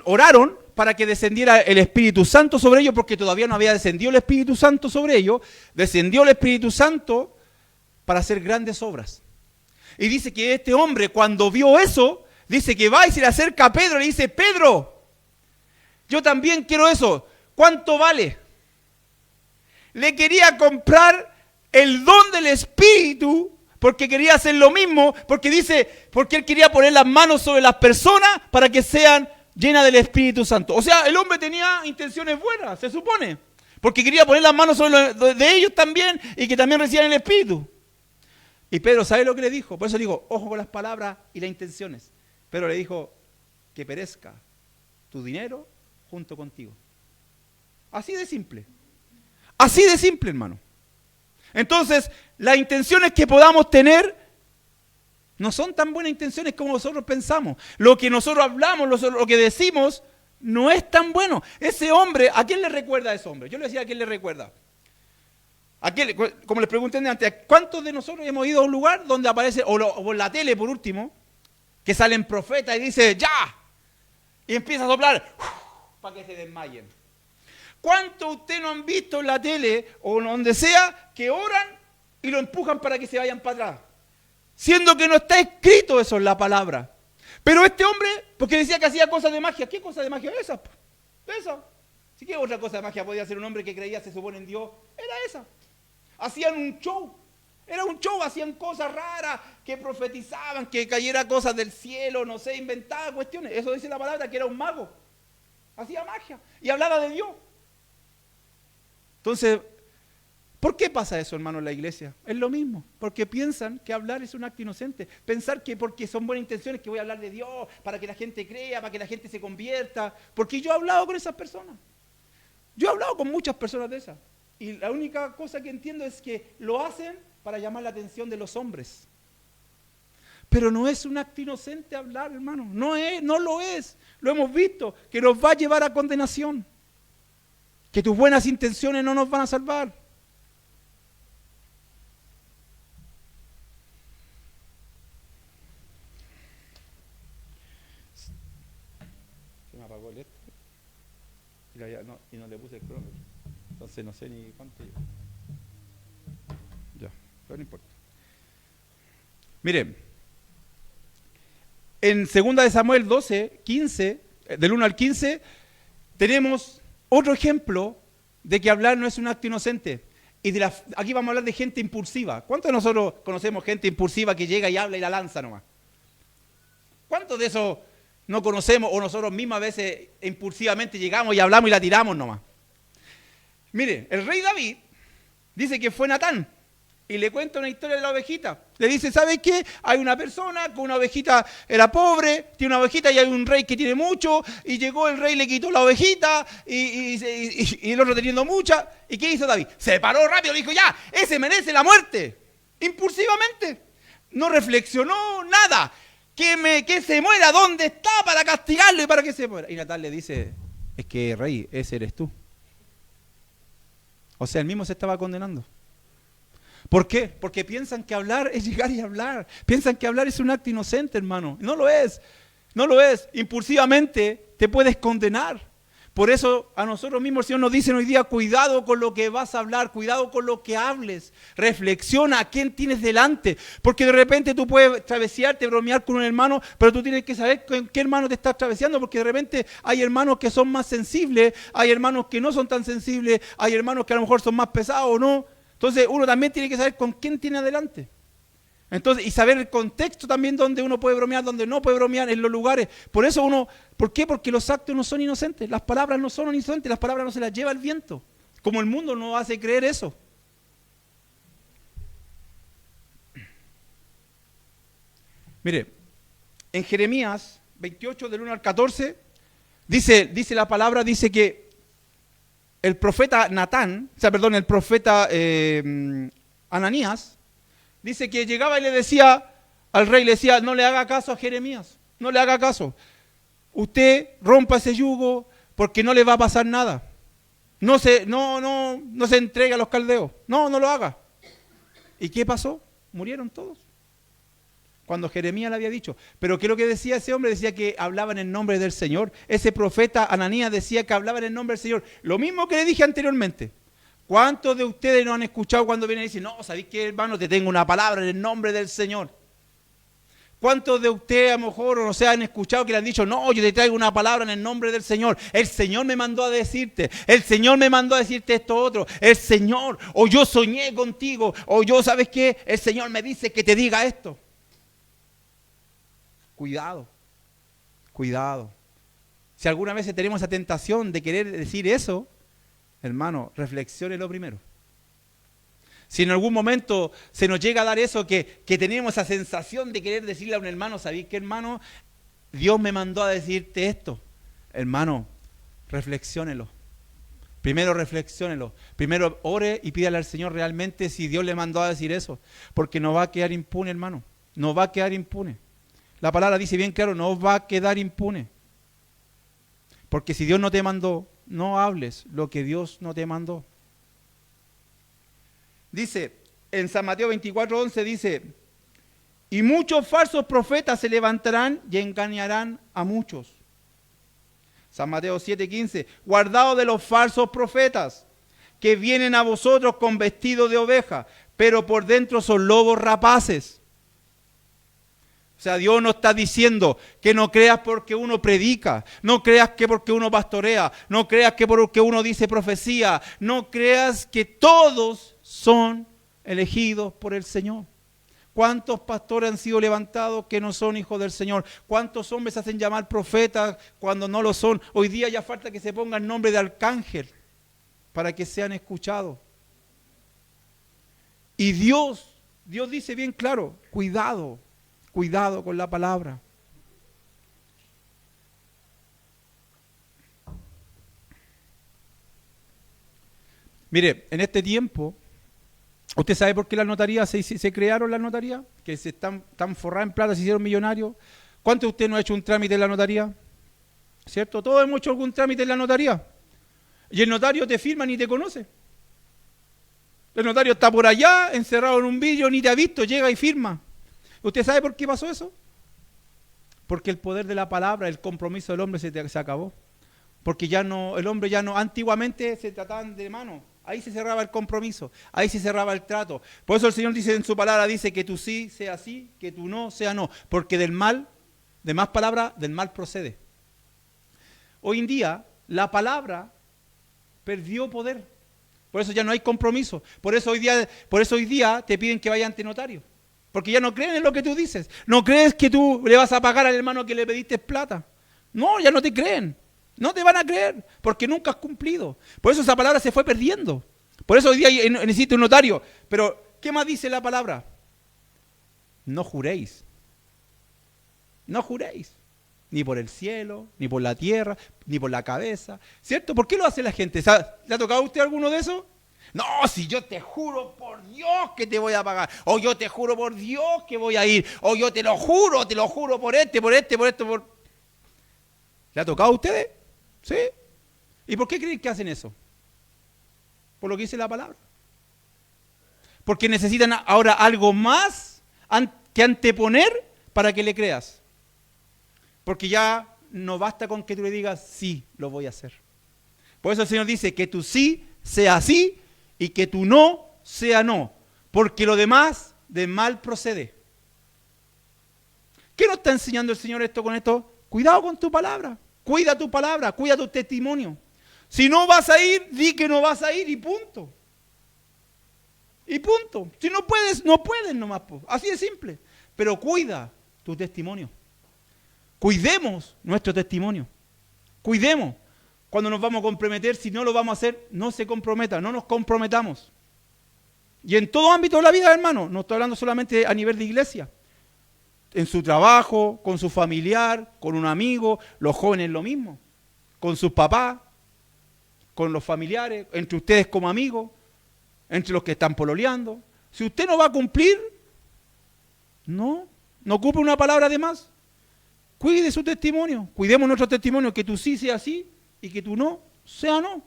oraron para que descendiera el Espíritu Santo sobre ellos, porque todavía no había descendido el Espíritu Santo sobre ellos. Descendió el Espíritu Santo para hacer grandes obras. Y dice que este hombre, cuando vio eso, dice que va y se le acerca a Pedro y le dice, Pedro, yo también quiero eso. ¿Cuánto vale? Le quería comprar el don del Espíritu, porque quería hacer lo mismo, porque él quería poner las manos sobre las personas para que sean llenas del Espíritu Santo. O sea, el hombre tenía intenciones buenas, se supone, porque quería poner las manos sobre de ellos también y que también reciban el Espíritu. Y Pedro, ¿sabe lo que le dijo? Por eso digo, ojo con las palabras y las intenciones. Pedro le dijo, que perezca tu dinero junto contigo. Así de simple. Así de simple, hermano. Entonces, las intenciones que podamos tener no son tan buenas intenciones como nosotros pensamos. Lo que nosotros hablamos, lo que decimos, no es tan bueno. Ese hombre, ¿a quién le recuerda a ese hombre? Yo le decía, ¿a quién le recuerda? Como les pregunté antes, ¿cuántos de nosotros hemos ido a un lugar donde aparece, o en la tele por último, que salen profetas y dice ¡ya! Y empieza a soplar para que se desmayen. ¿Cuántos ustedes no han visto en la tele o donde sea que oran y lo empujan para que se vayan para atrás? Siendo que no está escrito eso en la palabra. Pero este hombre, porque decía que hacía cosas de magia, ¿qué cosa de magia es esa? Esa. ¿Sí qué otra cosa de magia podía hacer un hombre que creía, se supone en Dios? Era esa. Hacían un show. Era un show, hacían cosas raras, que profetizaban, que cayera cosas del cielo, no sé, inventaban cuestiones. Eso dice la palabra, que era un mago. Hacía magia y hablaba de Dios. Entonces, ¿por qué pasa eso, hermano, en la iglesia? Es lo mismo, porque piensan que hablar es un acto inocente. Pensar que porque son buenas intenciones que voy a hablar de Dios, para que la gente crea, para que la gente se convierta. Porque yo he hablado con esas personas. Yo he hablado con muchas personas de esas. Y la única cosa que entiendo es que lo hacen para llamar la atención de los hombres. Pero no es un acto inocente hablar, hermano. No lo es. Lo hemos visto, que nos va a llevar a condenación. que tus buenas intenciones no nos van a salvar. Se me apagó el esto y no le puse el cronómetro. Entonces no sé ni cuánto llevo. Ya, pero no importa. Miren, en 2 de Samuel 12, 15, del 1 al 15, tenemos otro ejemplo de que hablar no es un acto inocente. Y aquí vamos a hablar de gente impulsiva. ¿Cuántos de nosotros conocemos gente impulsiva que llega y habla y la lanza nomás? ¿Cuántos de eso no conocemos o nosotros mismos a veces impulsivamente llegamos y hablamos y la tiramos nomás? Mire, el rey David dice que fue Natán y le cuenta una historia de la ovejita. Le dice, ¿sabes qué? Hay una persona con una ovejita, era pobre, tiene una ovejita y hay un rey que tiene mucho, y llegó el rey, le quitó la ovejita y el otro teniendo mucha. ¿Y qué hizo David? Se paró rápido, dijo, ya, ese merece la muerte. Impulsivamente. No reflexionó nada. Que se muera, ¿dónde está para castigarlo y para que se muera? Y Natán le dice, es que rey, ese eres tú. O sea, él mismo se estaba condenando. ¿Por qué? Porque piensan que hablar es llegar y hablar. Piensan que hablar es un acto inocente, hermano. No lo es. No lo es. Impulsivamente te puedes condenar. Por eso a nosotros mismos el Señor nos dice hoy día, cuidado con lo que vas a hablar, cuidado con lo que hables. Reflexiona a quién tienes delante. Porque de repente tú puedes travesearte, bromear con un hermano, pero tú tienes que saber con qué hermano te estás traveseando, porque de repente hay hermanos que son más sensibles, hay hermanos que no son tan sensibles, hay hermanos que a lo mejor son más pesados o no. Entonces uno también tiene que saber con quién tiene adelante. Entonces, y saber el contexto también donde uno puede bromear, donde no puede bromear, en los lugares. Por eso ¿por qué? Porque los actos no son inocentes, las palabras no son inocentes, las palabras no se las lleva el viento. Como el mundo nos hace creer eso. Mire, en Jeremías 28, del 1 al 14, dice la palabra, dice que el profeta el profeta Ananías, dice que llegaba y le decía al rey, le decía, no le haga caso a Jeremías, no le haga caso. Usted rompa ese yugo porque no le va a pasar nada. No se entregue a los caldeos. No lo haga. ¿Y qué pasó? Murieron todos. Cuando Jeremías le había dicho. Pero ¿qué es lo que decía ese hombre? Decía que hablaba en el nombre del Señor. Ese profeta Ananías decía que hablaba en el nombre del Señor. Lo mismo que le dije anteriormente. ¿Cuántos de ustedes no han escuchado cuando vienen y dicen, no, ¿sabéis qué, hermano? Te tengo una palabra en el nombre del Señor. ¿Cuántos de ustedes a lo mejor no se han escuchado que le han dicho, no, yo te traigo una palabra en el nombre del Señor? El Señor me mandó a decirte, el Señor me mandó a decirte esto otro, el Señor, o yo soñé contigo, o yo, ¿sabes qué? El Señor me dice que te diga esto. Cuidado, cuidado. Si alguna vez tenemos esa tentación de querer decir eso, hermano, reflexiónelo primero. Si en algún momento se nos llega a dar eso, que tenemos esa sensación de querer decirle a un hermano, ¿sabéis qué, hermano? Dios me mandó a decirte esto. Hermano, reflexiónelo. Primero reflexiónelo. Primero ore y pídale al Señor realmente si Dios le mandó a decir eso. Porque no va a quedar impune, hermano. No va a quedar impune. La palabra dice bien claro, no va a quedar impune. Porque si Dios no te mandó, no hables lo que Dios no te mandó. Dice, en San Mateo 24:11 dice, y muchos falsos profetas se levantarán y engañarán a muchos. San Mateo 7:15, guardaos de los falsos profetas que vienen a vosotros con vestido de oveja, pero por dentro son lobos rapaces. O sea, Dios nos está diciendo que no creas porque uno predica, no creas que porque uno pastorea, no creas que porque uno dice profecía, no creas que todos son elegidos por el Señor. ¿Cuántos pastores han sido levantados que no son hijos del Señor? ¿Cuántos hombres se hacen llamar profetas cuando no lo son? Hoy día ya falta que se ponga el nombre de arcángel para que sean escuchados. Y Dios dice bien claro, cuidado con la palabra. Mire, en este tiempo, ¿usted sabe por qué las notarías se crearon las notarías? Que se están forradas en plata, se hicieron millonarios. ¿Cuántos de ustedes no ha hecho un trámite en la notaría? ¿Cierto? Todos hemos hecho algún trámite en la notaría. Y el notario te firma ni te conoce. El notario está por allá, encerrado en un vidrio, ni te ha visto, llega y firma. ¿Usted sabe por qué pasó eso? Porque el poder de la palabra, el compromiso del hombre se acabó. Porque ya no, el hombre ya no, antiguamente se trataban de mano. Ahí se cerraba el compromiso, ahí se cerraba el trato. Por eso el Señor dice en su palabra, dice que tú sí sea sí, que tú no sea no. Porque del mal, de más palabra, del mal procede. Hoy en día, la palabra perdió poder. Por eso ya no hay compromiso. Por eso hoy día te piden que vaya ante notario. Porque ya no creen en lo que tú dices. No crees que tú le vas a pagar al hermano que le pediste plata. No, ya no te creen. No te van a creer porque nunca has cumplido. Por eso esa palabra se fue perdiendo. Por eso hoy día necesito un notario. Pero, ¿qué más dice la palabra? No juréis. No juréis. Ni por el cielo, ni por la tierra, ni por la cabeza. ¿Cierto? ¿Por qué lo hace la gente? ¿Le ha tocado a usted alguno de esos? No, si yo te juro por Dios que te voy a pagar. O yo te juro por Dios que voy a ir. O yo te lo juro por esto. ¿Le ha tocado a ustedes? ¿Sí? ¿Y por qué creen que hacen eso? Por lo que dice la palabra. Porque necesitan ahora algo más que anteponer para que le creas. Porque ya no basta con que tú le digas, sí, lo voy a hacer. Por eso el Señor dice que tu sí sea sí y que tu no sea no. Porque lo demás de mal procede. ¿Qué nos está enseñando el Señor esto con esto? Cuidado con tu palabra. Cuida tu palabra, cuida tu testimonio. Si no vas a ir, di que no vas a ir y punto. Y punto. Si no puedes, no puedes nomás. Así de simple. Pero cuida tu testimonio. Cuidemos nuestro testimonio. Cuidemos. Cuando nos vamos a comprometer, si no lo vamos a hacer, no se comprometa, no nos comprometamos. Y en todo ámbito de la vida, hermano, no estoy hablando solamente a nivel de iglesia. En su trabajo, con su familiar, con un amigo, los jóvenes lo mismo. Con sus papás, con los familiares, entre ustedes como amigos, entre los que están pololeando. Si usted no va a cumplir, no ocupe una palabra de más. Cuide su testimonio, cuidemos nuestro testimonio, que tú sí sea sí y que tú no sea no.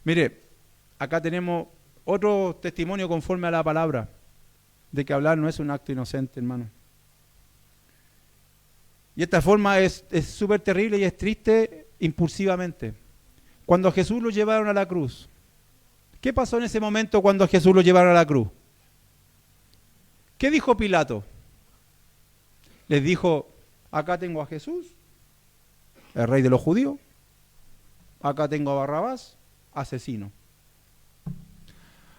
Mire, acá tenemos otro testimonio conforme a la palabra, de que hablar no es un acto inocente, hermano. Y esta forma es súper terrible y es triste impulsivamente. Cuando a Jesús lo llevaron a la cruz, ¿qué pasó en ese momento cuando a Jesús lo llevaron a la cruz? ¿Qué dijo Pilato? Les dijo, acá tengo a Jesús, el rey de los judíos, acá tengo a Barrabás, asesino.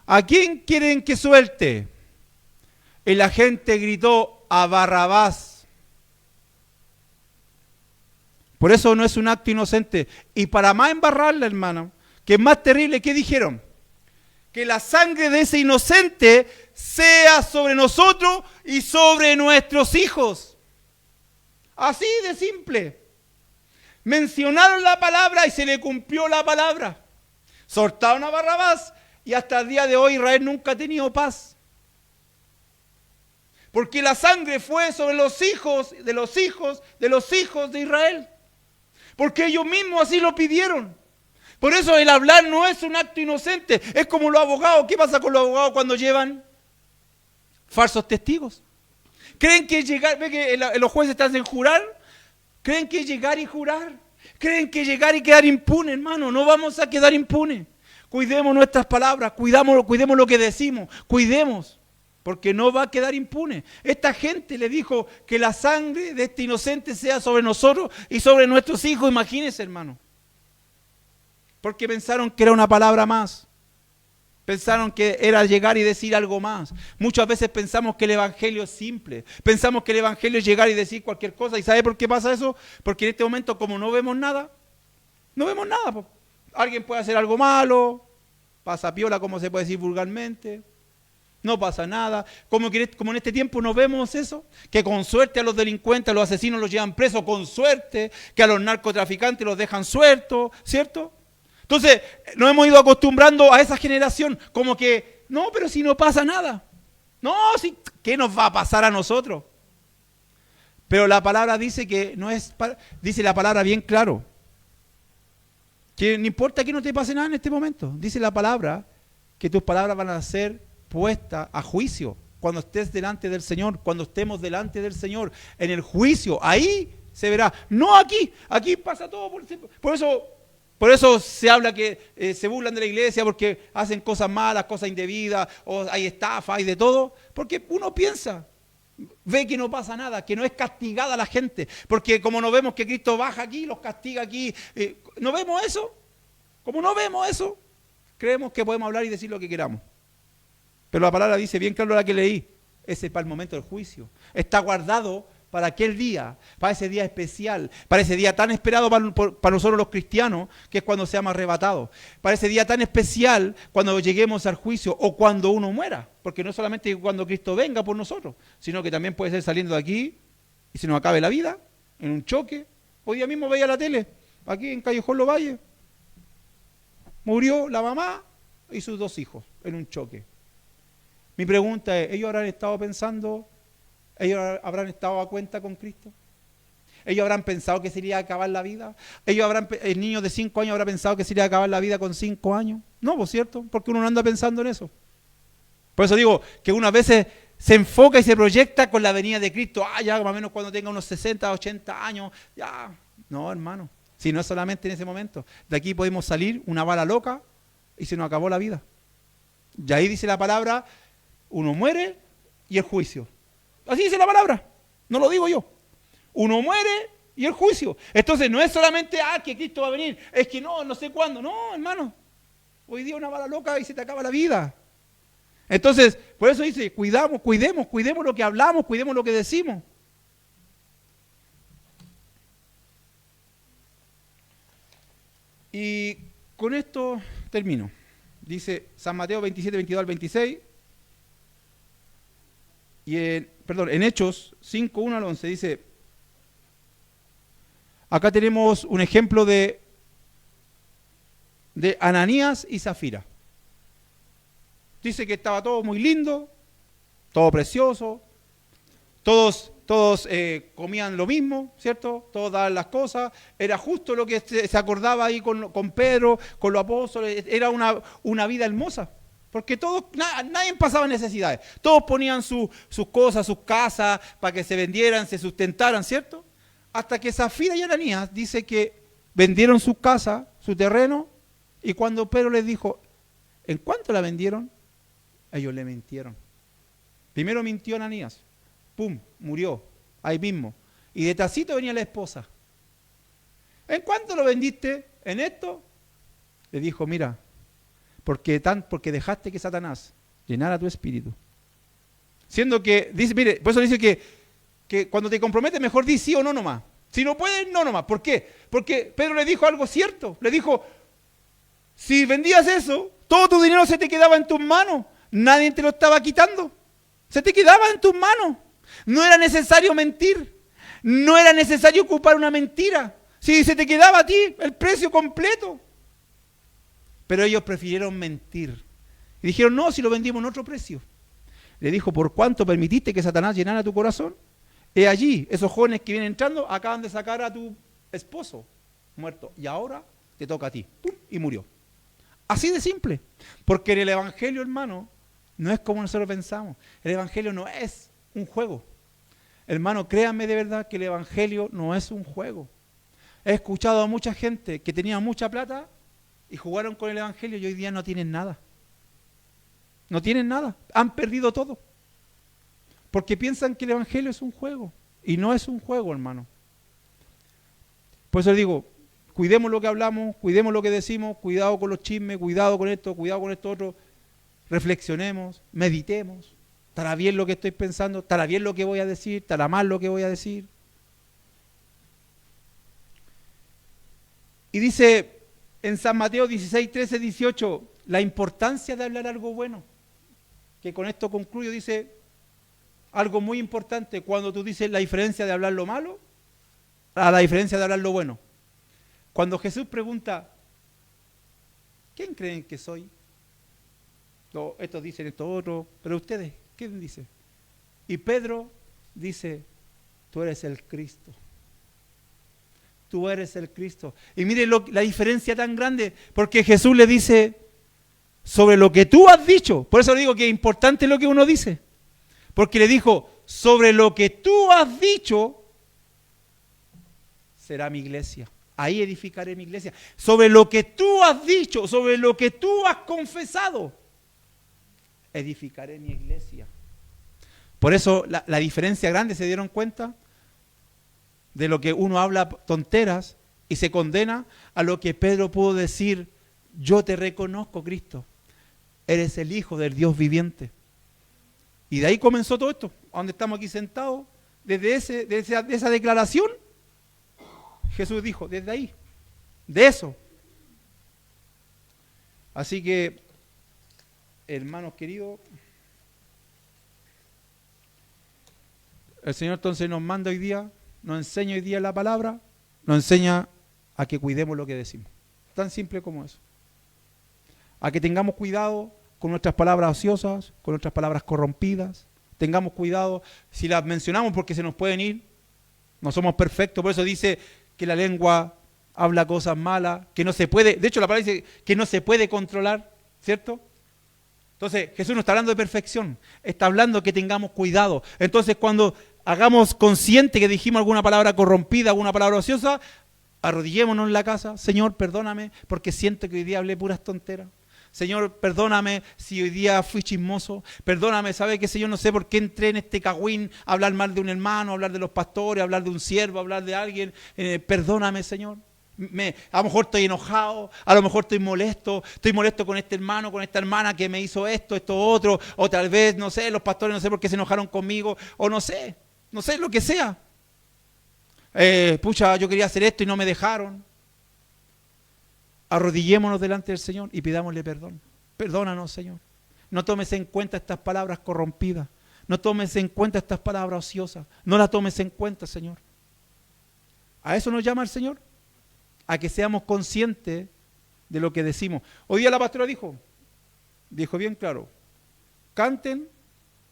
¿A quién quieren que suelte? El agente gritó, a Barrabás. Por eso no es un acto inocente. Y para más embarrarla, hermano, que es más terrible, ¿qué dijeron? Que la sangre de ese inocente sea sobre nosotros y sobre nuestros hijos. Así de simple. Mencionaron la palabra y se le cumplió la palabra. Soltaron a Barrabás y hasta el día de hoy Israel nunca ha tenido paz. Porque la sangre fue sobre los hijos de los hijos de los hijos de Israel. Porque ellos mismos así lo pidieron. Por eso el hablar no es un acto inocente. Es como los abogados. ¿Qué pasa con los abogados cuando llevan falsos testigos? ¿Creen que llegar, ve que los jueces están en jurar? ¿Creen que llegar y jurar? ¿Creen que llegar y quedar impune, hermano? No vamos a quedar impune. Cuidemos nuestras palabras, cuidemos lo que decimos, cuidemos, porque no va a quedar impune. Esta gente le dijo que la sangre de este inocente sea sobre nosotros y sobre nuestros hijos. Imagínense, hermano. Porque pensaron que era una palabra más. Pensaron que era llegar y decir algo más. Muchas veces pensamos que el evangelio es simple. Pensamos que el evangelio es llegar y decir cualquier cosa. ¿Y sabe por qué pasa eso? Porque en este momento, como no vemos nada, pues. Alguien puede hacer algo malo, pasa piola, como se puede decir vulgarmente, no pasa nada. Como en este tiempo no vemos eso, que con suerte a los delincuentes, a los asesinos los llevan presos con suerte, que a los narcotraficantes los dejan sueltos, ¿cierto? Entonces, nos hemos ido acostumbrando a esa generación, como que, no, pero si no pasa nada. No, sí, ¿qué nos va a pasar a nosotros? Pero la palabra dice que no es, dice la palabra bien claro, que no importa que no te pase nada en este momento. Dice la palabra que tus palabras van a ser puestas a juicio cuando estés delante del Señor, cuando estemos delante del Señor, en el juicio, ahí se verá. No aquí, aquí pasa todo por eso se habla que se burlan de la iglesia porque hacen cosas malas, cosas indebidas, o hay estafa, hay de todo, porque uno piensa, ve que no pasa nada, que no es castigada la gente, porque como no vemos que Cristo baja aquí, los castiga aquí, ¿no vemos eso? Como no vemos eso, creemos que podemos hablar y decir lo que queramos. Pero la palabra dice bien claro la que leí, ese es para el momento del juicio. Está guardado para aquel día, para ese día especial, para ese día tan esperado para nosotros los cristianos, que es cuando seamos arrebatados. Para ese día tan especial cuando lleguemos al juicio o cuando uno muera. Porque no es solamente cuando Cristo venga por nosotros, sino que también puede ser saliendo de aquí y se nos acabe la vida, en un choque. Hoy día mismo veía la tele, aquí en Callejón Los Valles. Murió la mamá y sus 2 hijos en un choque. Mi pregunta es, ¿ellos habrán estado pensando, ellos habrán estado a cuenta con Cristo? ¿Ellos habrán pensado que se iría a acabar la vida? ¿El niño de 5 años habrá pensado que se iría a acabar la vida con 5 años? No, por cierto, porque uno no anda pensando en eso. Por eso digo que uno a veces se enfoca y se proyecta con la venida de Cristo. Ya más o menos cuando tenga unos 60, 80 años, ya. No, hermano, si no es solamente en ese momento. De aquí podemos salir una bala loca y se nos acabó la vida. Y ahí dice la palabra, uno muere y el juicio. Así dice la palabra, no lo digo yo. Uno muere y el juicio. Entonces no es solamente, que Cristo va a venir, es que no sé cuándo. No, hermano, hoy día una bala loca y se te acaba la vida. Entonces, por eso dice, cuidemos lo que hablamos, cuidemos lo que decimos. Y con esto termino. Dice San Mateo 27, 22 al 26. Y en Hechos 5, 1 al 11 dice, acá tenemos un ejemplo de Ananías y Zafira. Dice que estaba todo muy lindo, todo precioso, todos comían lo mismo, ¿cierto? Todos daban las cosas, era justo lo que se acordaba ahí con Pedro, con los apóstoles, era una vida hermosa. Porque nadie pasaba necesidades. Todos ponían sus cosas, sus casas, para que se vendieran, se sustentaran, ¿cierto? Hasta que Zafira y Ananías dice que vendieron su casa, su terreno, y cuando Pedro les dijo, ¿en cuánto la vendieron? Ellos le mintieron. Primero mintió Ananías, ¡pum!, murió, ahí mismo. Y de tacito venía la esposa. ¿En cuánto lo vendiste? ¿En esto? Le dijo, mira, porque dejaste que Satanás llenara tu espíritu. Siendo que, dice, mire, por eso dice que cuando te comprometes mejor di sí o no nomás. Si no puedes, no nomás. ¿Por qué? Porque Pedro le dijo algo cierto. Le dijo, si vendías eso, todo tu dinero se te quedaba en tus manos. Nadie te lo estaba quitando. Se te quedaba en tus manos. No era necesario mentir. No era necesario ocupar una mentira. Si se te quedaba a ti el precio completo. Pero ellos prefirieron mentir. Y dijeron, no, si lo vendimos en otro precio. Le dijo, ¿por cuánto permitiste que Satanás llenara tu corazón? He allí, esos jóvenes que vienen entrando, acaban de sacar a tu esposo muerto. Y ahora te toca a ti. ¡Pum! Y murió. Así de simple. Porque en el Evangelio, hermano, no es como nosotros pensamos. El Evangelio no es un juego. Hermano, créanme de verdad que el Evangelio no es un juego. He escuchado a mucha gente que tenía mucha plata y jugaron con el Evangelio y hoy día no tienen nada. No tienen nada. Han perdido todo. Porque piensan que el Evangelio es un juego. Y no es un juego, hermano. Por eso digo, cuidemos lo que hablamos, cuidemos lo que decimos, cuidado con los chismes, cuidado con esto otro. Reflexionemos, meditemos. ¿Estará bien lo que estoy pensando? ¿Estará bien lo que voy a decir? ¿Estará mal lo que voy a decir? Y dice en San Mateo 16, 13, 18, la importancia de hablar algo bueno. Que con esto concluyo, dice algo muy importante cuando tú dices la diferencia de hablar lo malo a la diferencia de hablar lo bueno. Cuando Jesús pregunta, ¿quién creen que soy? Estos dicen esto otro, pero ustedes, ¿Quién dice? Y Pedro dice, tú eres el Cristo. Tú eres el Cristo. Y mire la diferencia tan grande, porque Jesús le dice, sobre lo que tú has dicho. Por eso digo que es importante lo que uno dice. Porque le dijo, sobre lo que tú has dicho, será mi iglesia. Ahí edificaré mi iglesia. Sobre lo que tú has dicho, sobre lo que tú has confesado, edificaré mi iglesia. Por eso la diferencia grande, ¿se dieron cuenta? De lo que uno habla tonteras y se condena a lo que Pedro pudo decir, yo te reconozco, Cristo, eres el Hijo del Dios viviente. Y de ahí comenzó todo esto, donde estamos aquí sentados, desde esa declaración, Jesús dijo, desde ahí, de eso. Así que, hermanos queridos, el Señor entonces nos manda hoy día, nos enseña hoy día la palabra, nos enseña a que cuidemos lo que decimos. Tan simple como eso. A que tengamos cuidado con nuestras palabras ociosas, con nuestras palabras corrompidas. Tengamos cuidado si las mencionamos porque se nos pueden ir. No somos perfectos, por eso dice que la lengua habla cosas malas, que no se puede, de hecho la palabra dice que no se puede controlar, ¿cierto? Entonces Jesús no está hablando de perfección, está hablando que tengamos cuidado. Entonces cuando hagamos consciente que dijimos alguna palabra corrompida, alguna palabra ociosa, arrodillémonos en la casa, Señor, perdóname porque siento que hoy día hablé puras tonteras. Señor, perdóname si hoy día fui chismoso. Perdóname, ¿sabe qué, Señor? No sé por qué entré en este cagüín a hablar mal de un hermano, a hablar de los pastores, a hablar de un siervo, a hablar de alguien. Perdóname, Señor. A lo mejor estoy enojado, a lo mejor estoy molesto con este hermano, con esta hermana que me hizo esto otro, o tal vez, no sé, los pastores no sé por qué se enojaron conmigo, o no sé, lo que sea. Pucha, yo quería hacer esto y no me dejaron. Arrodillémonos delante del Señor y pidámosle perdón. Perdónanos, Señor. No tomes en cuenta estas palabras corrompidas. No tomes en cuenta estas palabras ociosas. No las tomes en cuenta, Señor. ¿A eso nos llama el Señor? A que seamos conscientes de lo que decimos. Hoy día la pastora dijo bien claro, canten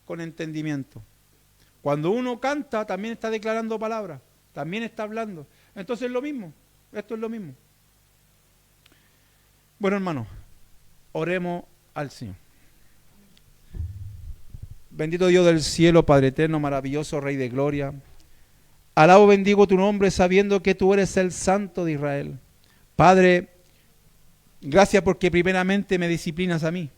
con entendimiento. Cuando uno canta, también está declarando palabras, también está hablando. Entonces es lo mismo, esto es lo mismo. Bueno, hermanos, oremos al Señor. Bendito Dios del cielo, Padre eterno, maravilloso Rey de gloria. Alabo, bendigo tu nombre sabiendo que tú eres el Santo de Israel. Padre, gracias porque primeramente me disciplinas a mí.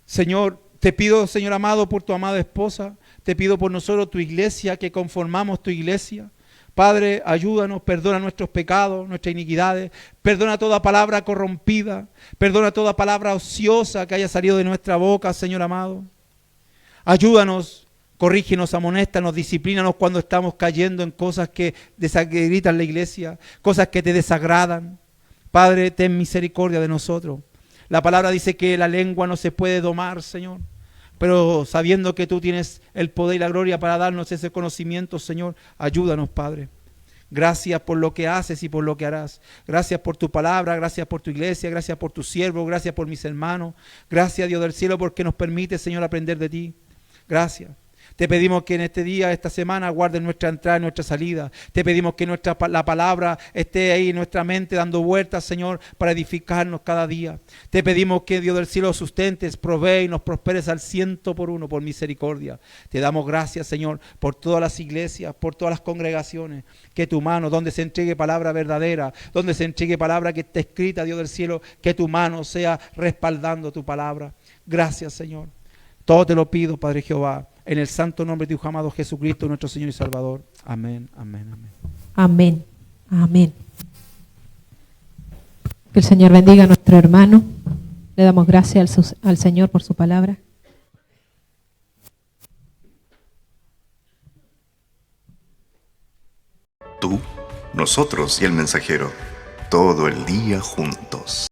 Señor, te pido, Señor amado, por tu amada esposa. Te pido por nosotros, tu iglesia, que conformamos tu iglesia. Padre, ayúdanos, perdona nuestros pecados, nuestras iniquidades, perdona toda palabra corrompida, perdona toda palabra ociosa que haya salido de nuestra boca, Señor amado. Ayúdanos, corrígenos, amonéstanos, disciplínanos cuando estamos cayendo en cosas que desagritan la iglesia, cosas que te desagradan. Padre, ten misericordia de nosotros. La palabra dice que la lengua no se puede domar, Señor. Pero sabiendo que tú tienes el poder y la gloria para darnos ese conocimiento, Señor, ayúdanos, Padre. Gracias por lo que haces y por lo que harás. Gracias por tu palabra, gracias por tu iglesia, gracias por tu siervo, gracias por mis hermanos. Gracias, Dios del cielo, porque nos permite, Señor, aprender de ti. Gracias. Te pedimos que en este día, esta semana, guardes nuestra entrada y nuestra salida. Te pedimos que la palabra esté ahí en nuestra mente dando vueltas, Señor, para edificarnos cada día. Te pedimos que, Dios del cielo, sustentes, provee y nos prosperes al 100 por 1 por misericordia. Te damos gracias, Señor, por todas las iglesias, por todas las congregaciones. Que tu mano, donde se entregue palabra verdadera, donde se entregue palabra que está escrita, Dios del cielo, que tu mano sea respaldando tu palabra. Gracias, Señor. Todo te lo pido, Padre Jehová, en el santo nombre de tu amado Jesucristo, nuestro Señor y Salvador. Amén, amén, amén. Amén, amén. Que el Señor bendiga a nuestro hermano. Le damos gracias al Señor por su palabra. Tú, nosotros y el mensajero, todo el día juntos.